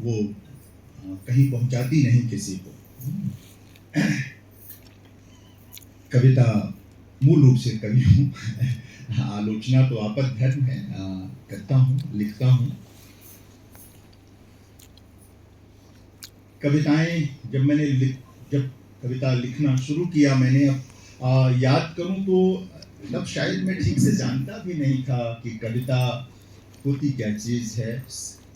वो कहीं पहुंचाती नहीं किसी को। कविता मूल रूप से कवि हूँ। आलोचना तो आपद धर्म है, करता हूँ, लिखता हूँ। कविताएं जब कविता लिखना शुरू किया मैंने, अब याद करूं तो तब शायद मैं ठीक से जानता भी नहीं था कि कविता होती क्या चीज है।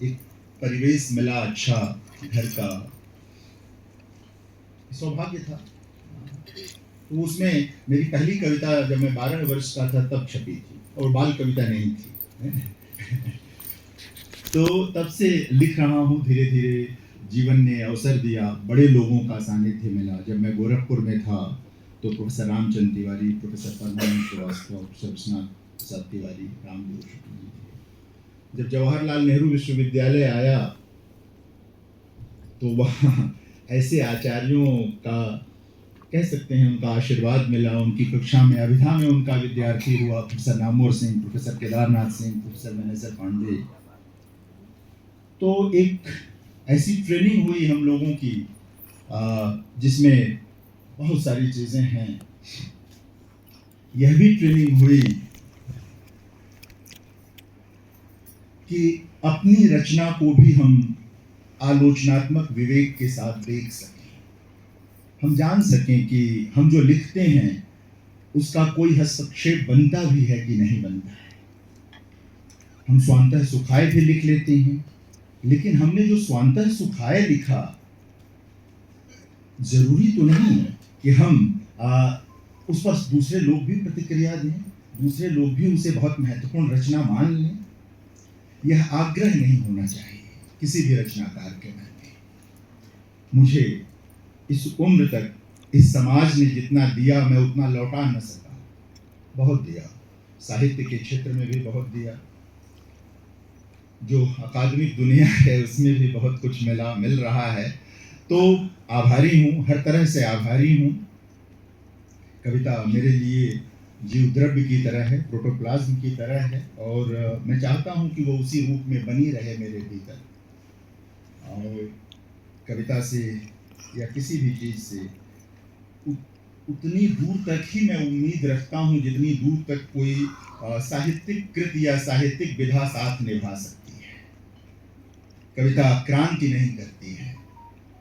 एक परिवेश मिला अच्छा, घर का सौभाग्य था। तो उसमें मेरी पहली कविता जब मैं 12 वर्ष का था तब छपी थी, और बाल कविता नहीं थी। तो तब से लिख रहा हूँ धीरे धीरे। जीवन ने अवसर दिया, बड़े लोगों का सानिध्य मिला। जब मैं गोरखपुर में था तो प्रोफेसर रामचंद्र तिवारी, प्रोफेसर परमानंद श्रीवास्तव, प्रोफेसर विश्वनाथ प्रसाद तिवारी, रामदेव शुक्ल जी थे। जब जवाहरलाल नेहरू विश्वविद्यालय आया तो वहाँ ऐसे आचार्यों का, कह सकते हैं, उनका आशीर्वाद मिला। उनकी कक्षा में, अभिधा में उनका विद्यार्थी हुआ professor Namvar Singh, professor Kedarnath Singh, professor Manesar Pandey. तो एक ऐसी ट्रेनिंग हुई हम लोगों की जिसमें बहुत सारी चीजें हैं। यह भी ट्रेनिंग हुई कि अपनी रचना को भी हम आलोचनात्मक विवेक के साथ देख सकें। हम जान सकें कि हम जो लिखते हैं उसका कोई हस्तक्षेप बनता भी है कि नहीं बनता है। हम स्वांतः सुखाए भी लिख लेते हैं, लेकिन हमने जो स्वांतः सुखाए लिखा, जरूरी तो नहीं है कि हम उस पर दूसरे लोग भी प्रतिक्रिया दें, दूसरे लोग भी उसे बहुत महत्वपूर्ण रचना मान लें। यह आग्रह नहीं होना चाहिए किसी भी रचनाकार के मन में। मुझे इस उम्र तक इस समाज ने जितना दिया मैं उतना लौटा न सका। बहुत दिया, साहित्य के क्षेत्र में भी बहुत दिया, जो अकादमिक दुनिया है उसमें भी बहुत कुछ मिल रहा है। तो आभारी हूँ, हर तरह से आभारी हूँ। कविता मेरे लिए जीव द्रव्य की तरह है, प्रोटोप्लाज्म की तरह है, और मैं चाहता हूँ कि वो उसी रूप में बनी रहे मेरे भीतर। और कविता से या किसी भी चीज से उतनी दूर तक ही मैं उम्मीद रखता हूँ जितनी दूर तक कोई साहित्यिक कृति या साहित्यिक विधा साथ निभा सकती है। कविता क्रांति नहीं करती है,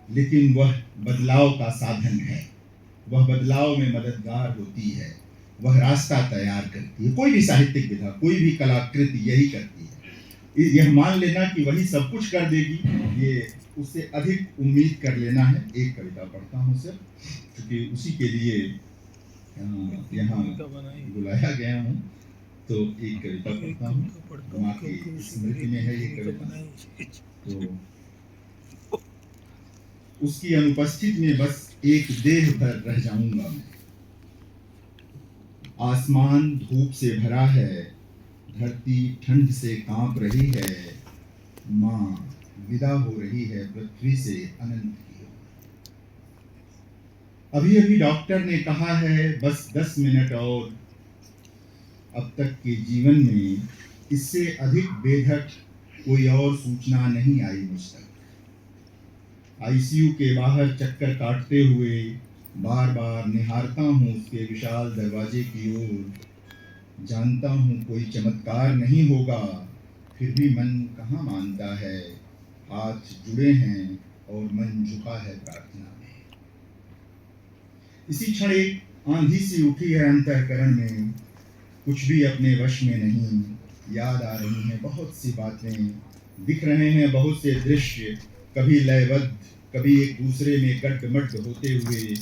लेकिन वह बदलाव का साधन है। वह बदलाव में मददगार होती है, वह रास्ता तैयार करती है। कोई भी साहित्यिक विधा, कोई भी कलाकृति यही करती है। यह मान लेना कि वही सब कुछ कर देगी, ये उससे अधिक उम्मीद कर लेना है। एक कविता पढ़ता हूँ सिर्फ, क्योंकि उसी के लिए यहाँ बुलाया गया हूँ। तो एक कविता पढ़ता हूँ, माँ की स्मृति में है ये कविता। तो उसकी अनुपस्थिति में बस एक देह भर रह जाऊंगा मैं। आसमान धूप से भरा है, धरती ठंड से कांप रही है, माँ विदा हो रही है पृथ्वी से अनंत की ओर। अभी अभी डॉक्टर ने कहा है बस 10 मिनट और। अब तक के जीवन में इससे अधिक बेधक कोई और सूचना नहीं आई मुझ तक। आईसीयू के बाहर चक्कर काटते हुए बार बार निहारता हूँ उसके विशाल दरवाजे की ओर। जानता हूँ कोई चमत्कार नहीं होगा, फिर भी मन कहाँ मानता है। हाथ जुड़े हैं और मन झुका है प्रार्थना में। इसी क्षण एक आंधी सी उठी है अंतःकरण में, कुछ भी अपने वश में नहीं। याद आ रही हैं बहुत सी बातें, दिख रहे हैं बहुत से दृश्य, कभी लयबद्ध, कभी एक दूसरे में गड्ढमड्ढ होते हुए।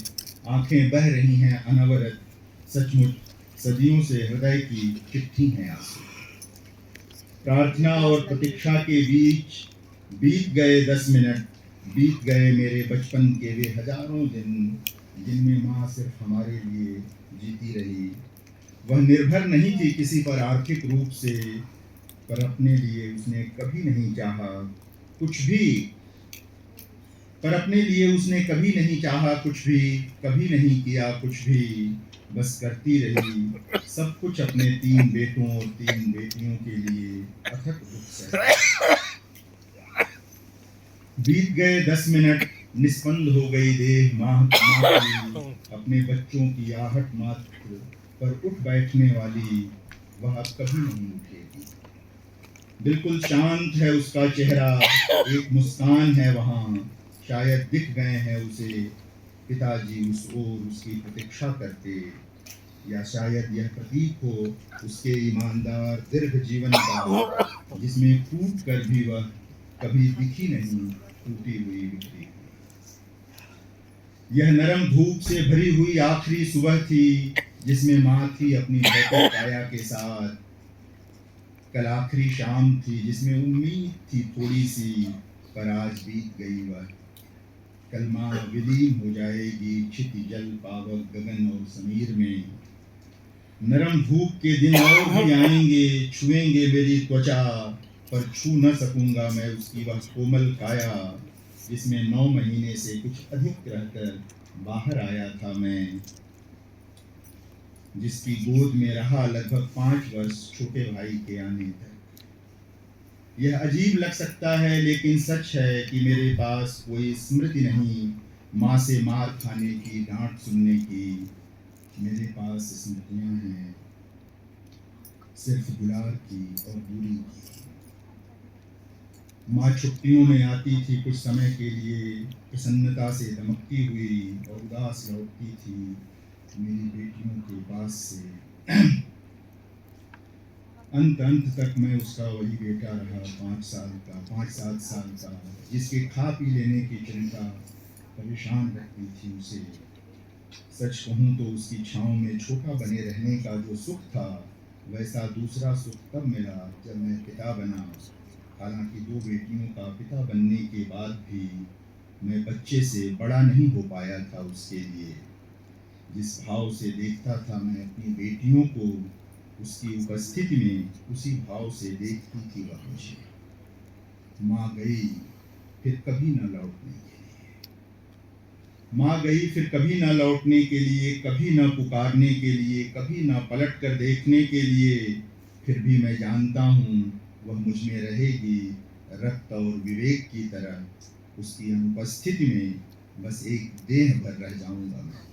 आंखें बह रही हैं अनवरत, सचमुच सदियों से हृदय की चिट्ठी हैं आंसू। प्रार्थना और प्रतीक्षा के बीच बीत गए 10 मिनट, बीत गए मेरे बचपन के वे हजारों दिन, जिनमें माँ सिर्फ हमारे लिए जीती रही। वह निर्भर नहीं थी किसी पर आर्थिक रूप से, पर अपने लिए उसने कभी नहीं चाहा कुछ भी। पर अपने लिए उसने कभी नहीं चाहा कुछ भी, कभी नहीं किया कुछ भी, बस करती रही सब कुछ अपने 3 बेटों और 3 बेटियों के लिए अथक दुख सह। बीत गए 10 मिनट, निस्पंद हो गई देह माँ की, अपने बच्चों की आहट मात्र पर उठ बैठने वाली वह अब कभी नहीं उठेगी। बिल्कुल शांत है उसका चेहरा, एक मुस्कान है वहाँ, शायद दिख गए हैं उसे पिताजी उस ओर उसकी प्रतीक्षा करते, या शायद यह प्रतीक हो उसके ईमानदार दीर्घ जीवन का, जिसमें टूट कर भी वह कभी दिखी नहीं टूटी हुई बिखरी हुई। यह नरम धूप से भरी हुई आखिरी सुबह थी, जिसमें माँ थी अपनी भौतिक काया के साथ। कल आखिरी शाम थी जिसमें उम्मीद थी थोड़ी सी, पर आज बीत गई वह। कल माँ विलीन हो जाएगी क्षिति जल पावक गगन और समीर में। नरम धूप के दिन और भी आएंगे, छुएंगे मेरी त्वचा, पर छू न सकूंगा मैं उसकी वह कोमल काया, जिसमें 9 महीने से कुछ अधिक रहकर बाहर आया था मैं, जिसकी गोद में रहा लगभग 5 वर्ष छोटे भाई के आने तक। यह अजीब लग सकता है, लेकिन सच है कि मेरे पास कोई स्मृति नहीं माँ से मार खाने की, डांट सुनने की। मेरे पास स्मृतियां हैं सिर्फ दुलार की और दूरी की। माँ छुट्टियों में आती थी कुछ समय के लिए, प्रसन्नता से दमकती हुई, और उदास लौटती थी मेरी बेटियों के पास से। अंत तक मैं उसका वही बेटा रहा, 5-7 साल का, जिसके खा पी लेने की चिंता परेशान रखती थी उसे। सच कहूँ तो उसकी छांव में छोटा बने रहने का जो सुख था, वैसा दूसरा सुख तब मिला जब मैं पिता बना। हालांकि 2 बेटियों का पिता बनने के बाद भी मैं बच्चे से बड़ा नहीं हो पाया था उसके लिए। जिस भाव से देखता था मैं अपनी बेटियों को उसकी उपस्थिति में, उसी भाव से देखती थी वह मुझे। माँ गई फिर कभी न लौटने के लिए, माँ गई फिर कभी न लौटने के लिए, कभी न पुकारने के लिए, कभी न पलट कर देखने के लिए। फिर भी मैं जानता हूँ वह मुझ में रहेगी, रक्त और विवेक की तरह। उसकी अनुपस्थिति में बस एक देह भर रह जाऊंगा मैं।